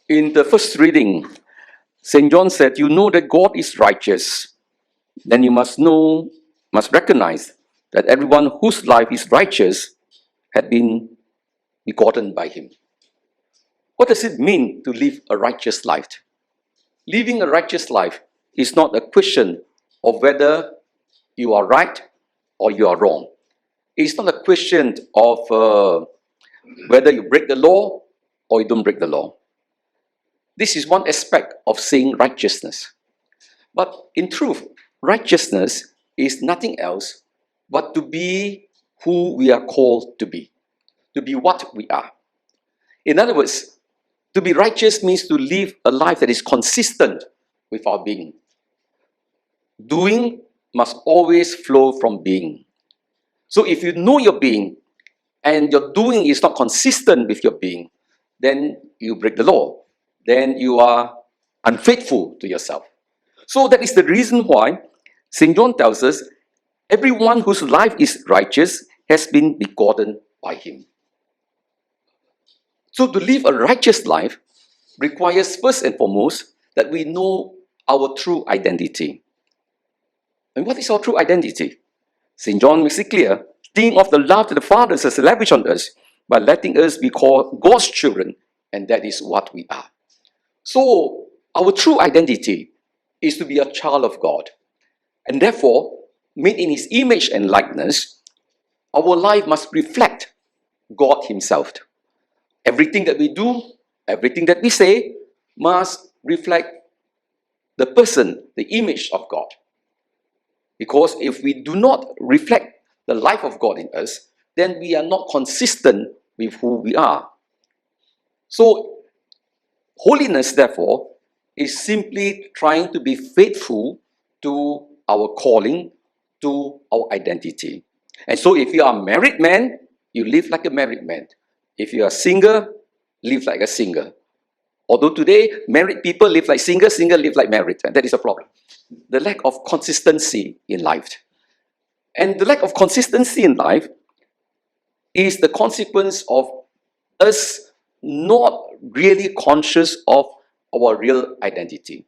In the first reading, St. John said, you know that God is righteous. Then you must recognize that everyone whose life is righteous had been begotten by him. What does it mean to live a righteous life? Living a righteous life is not a question of whether you are right or you are wrong. It's not a question of whether you break the law or you don't break the law. This is one aspect of saying righteousness. But in truth, righteousness is nothing else but to be who we are called to be what we are. In other words, to be righteous means to live a life that is consistent with our being. Doing must always flow from being. So if you know your being and your doing is not consistent with your being, then you break the law. Then you are unfaithful to yourself. So that is the reason why St. John tells us, everyone whose life is righteous has been begotten by him. So to live a righteous life requires first and foremost that we know our true identity. And what is our true identity? St. John makes it clear, think of the love that the Father has lavished on us by letting us be called God's children, and that is what we are. So our true identity is to be a child of God, and therefore, made in His image and likeness, our life must reflect God Himself. Everything that we do, everything that we say, must reflect the person, the image of God. Because if we do not reflect the life of God in us, then we are not consistent with who we are. So, holiness, therefore, is simply trying to be faithful to our calling, to our identity. And so if you are a married man, you live like a married man. If you are single, live like a single. Although today, married people live like single, single live like married. And that is a problem. The lack of consistency in life. And the lack of consistency in life is the consequence of us not really conscious of our real identity.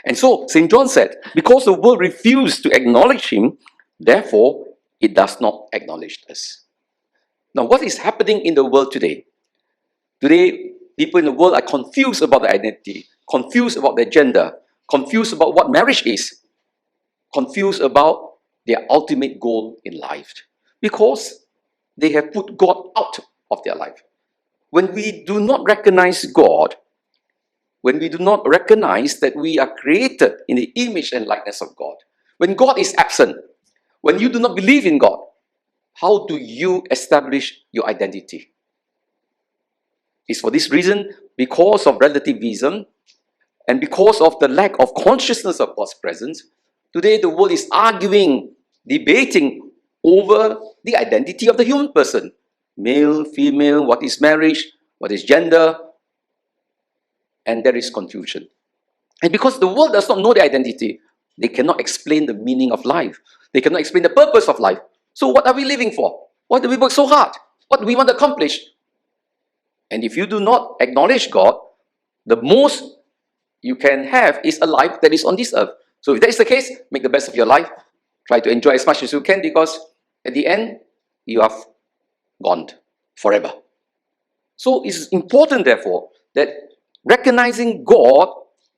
And so, St. John said, because the world refused to acknowledge him, therefore, it does not acknowledge us. Now, what is happening in the world today? Today, people in the world are confused about their identity, confused about their gender, confused about what marriage is, confused about their ultimate goal in life, because they have put God out of their life. When we do not recognize God, when we do not recognize that we are created in the image and likeness of God, when God is absent, when you do not believe in God, how do you establish your identity? It's for this reason, because of relativism and because of the lack of consciousness of God's presence, today the world is arguing, debating over the identity of the human person. Male, female, what is marriage, what is gender, and there is confusion. And because the world does not know their identity, they cannot explain the meaning of life. They cannot explain the purpose of life. So what are we living for? Why do we work so hard? What do we want to accomplish? And if you do not acknowledge God, the most you can have is a life that is on this earth. So if that is the case, make the best of your life. Try to enjoy as much as you can, because at the end, you are gone forever. So it's important, therefore, that recognizing God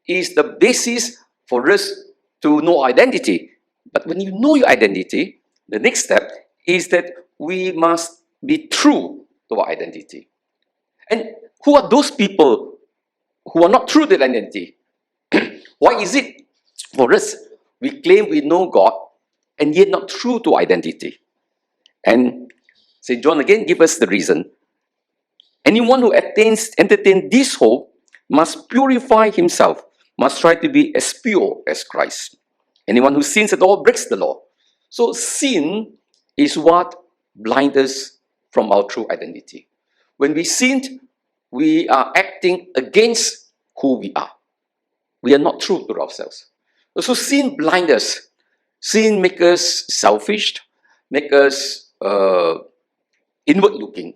is the basis for us to know our identity. But when you know your identity, the next step is that we must be true to our identity. And who are those people who are not true to their identity? Why is it for us we claim we know God and yet not true to identity? And St. John again gives us the reason. Anyone who entertains this hope must purify himself, must try to be as pure as Christ. Anyone who sins at all breaks the law. So sin is what blinds us from our true identity. When we sin, we are acting against who we are. We are not true to ourselves. So sin blinds us. Sin makes us selfish, makes us inward-looking.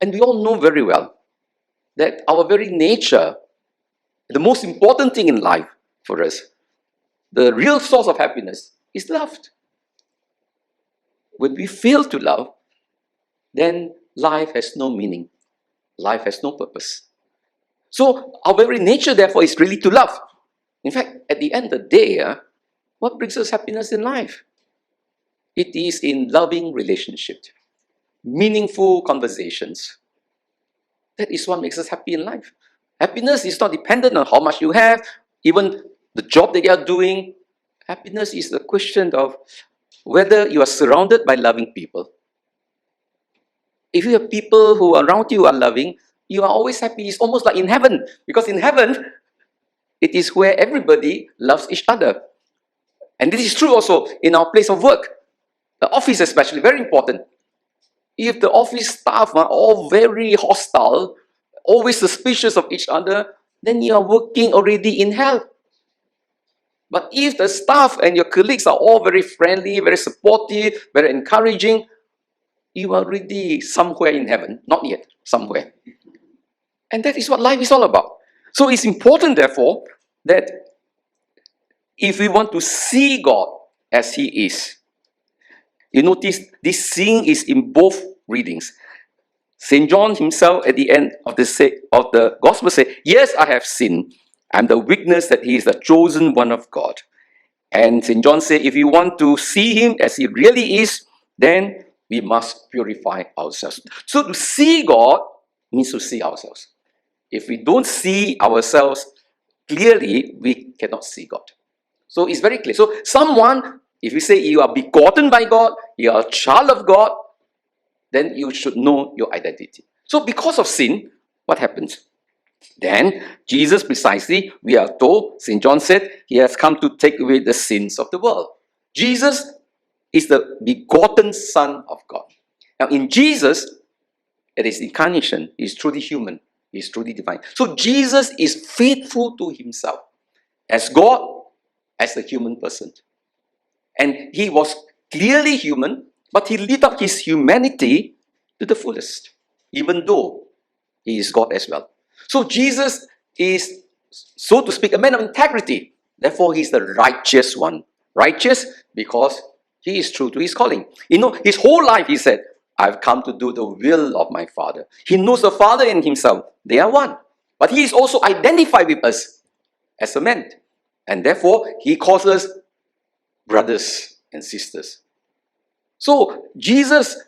And we all know very well that our very nature The most important thing in life for us, the real source of happiness, is love. When we fail to love, then life has no meaning. Life has no purpose. So our very nature, therefore, is really to love. In fact, at the end of the day, what brings us happiness in life? It is in loving relationships, meaningful conversations. That is what makes us happy in life. Happiness is not dependent on how much you have, even the job that you are doing. Happiness is a question of whether you are surrounded by loving people. If you have people who around you are loving, you are always happy. It's almost like in heaven. Because in heaven, it is where everybody loves each other. And this is true also in our place of work. The office especially, very important. If the office staff are all very hostile, always suspicious of each other, then you are working already in hell. But if the staff and your colleagues are all very friendly, very supportive, very encouraging, you are already somewhere in heaven. Not yet, somewhere. And that is what life is all about. So it's important, therefore, that if we want to see God as He is, you notice this seeing is in both readings. St. John himself at the end of the Gospel says, "Yes, I have sinned. I'm the witness that He is the chosen one of God." And St. John said, if you want to see Him as He really is, then we must purify ourselves. So to see God means to see ourselves. If we don't see ourselves clearly, we cannot see God. So it's very clear. So someone, if you say you are begotten by God, you are a child of God, then you should know your identity. So because of sin, what happens? Then Jesus precisely, we are told, St. John said, He has come to take away the sins of the world. Jesus is the begotten Son of God. Now in Jesus, at His incarnation, He is truly human. He is truly divine. So Jesus is faithful to Himself as God, as a human person. And He was clearly human, but He lived up His humanity to the fullest, even though He is God as well. So Jesus is, so to speak, a man of integrity. Therefore, He is the righteous one. Righteous because He is true to His calling. You know, His whole life He said, I've come to do the will of my Father. He knows the Father and Himself. They are one. But He is also identified with us as a man. And therefore, He calls us brothers and sisters. So, Jesus,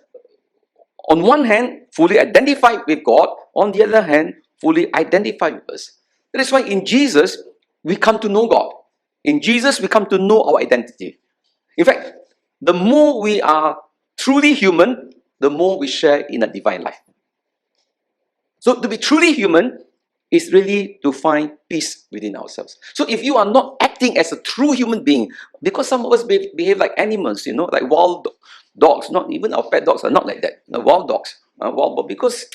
on one hand, fully identified with God. On the other hand, fully identified with us. That is why in Jesus, we come to know God. In Jesus, we come to know our identity. In fact, the more we are truly human, the more we share in a divine life. So to be truly human is really to find peace within ourselves. So if you are not acting as a true human being, because some of us behave like animals, like wild dogs, not even our pet dogs are not like that. Wild dogs, because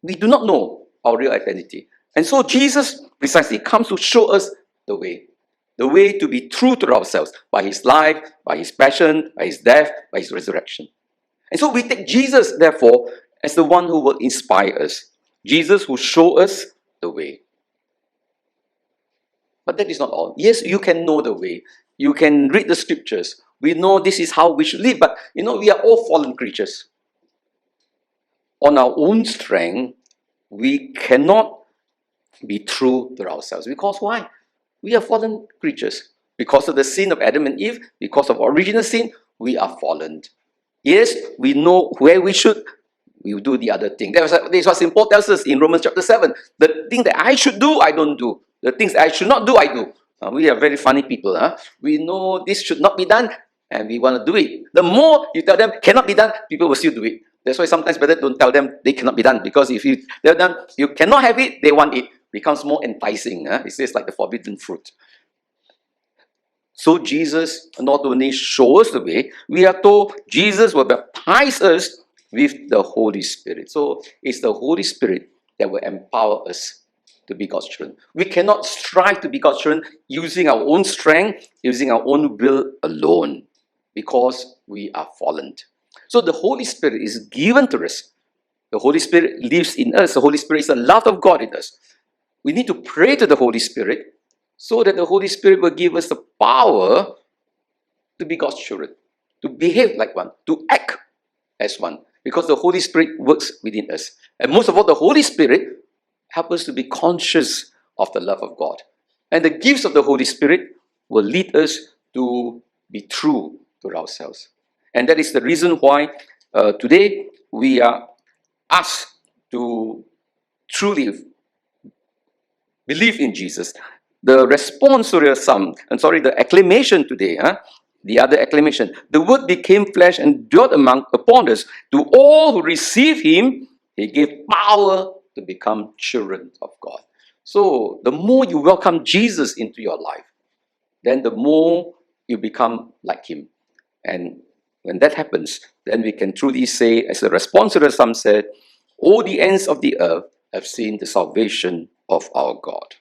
we do not know our real identity. And so Jesus precisely comes to show us the way to be true to ourselves by His life, by His passion, by His death, by His resurrection. And so we take Jesus, therefore, as the one who will inspire us. Jesus will show us the way. But that is not all. Yes, you can know the way. You can read the scriptures. We know this is how we should live. But, we are all fallen creatures. On our own strength, we cannot be true to ourselves. Because why? We are fallen creatures. Because of the sin of Adam and Eve, because of original sin, we are fallen. Yes, we know where we should, we will do the other thing. That is what St. Paul tells us in Romans chapter 7. The thing that I should do, I don't do. The things that I should not do, I do. We are very funny people. We know this should not be done, and we want to do it. The more you tell them cannot be done, people will still do it. That's why sometimes better don't tell them they cannot be done, because if you tell them you cannot have it, they want it. It becomes more enticing. It says like the forbidden fruit. So Jesus not only shows the way, we are told Jesus will baptize us with the Holy Spirit. So it's the Holy Spirit that will empower us to be God's children. We cannot strive to be God's children using our own strength, using our own will alone, because we are fallen. So the Holy Spirit is given to us. The Holy Spirit lives in us. The Holy Spirit is the love of God in us. we need to pray to the Holy Spirit so that the Holy Spirit will give us the power to be God's children, to behave like one, to act as one, because the Holy Spirit works within us. And most of all, the Holy Spirit helps us to be conscious of the love of God. And the gifts of the Holy Spirit will lead us to be true to ourselves. And that is the reason why today we are asked to truly believe in Jesus. The responsorial psalm, the acclamation today, the other acclamation, the word became flesh and dwelt upon us. To all who receive him, he gave power to become children of God. So the more you welcome Jesus into your life, then the more you become like him. And when that happens, then we can truly say, as the responsorial psalm said, all the ends of the earth have seen the salvation of our God.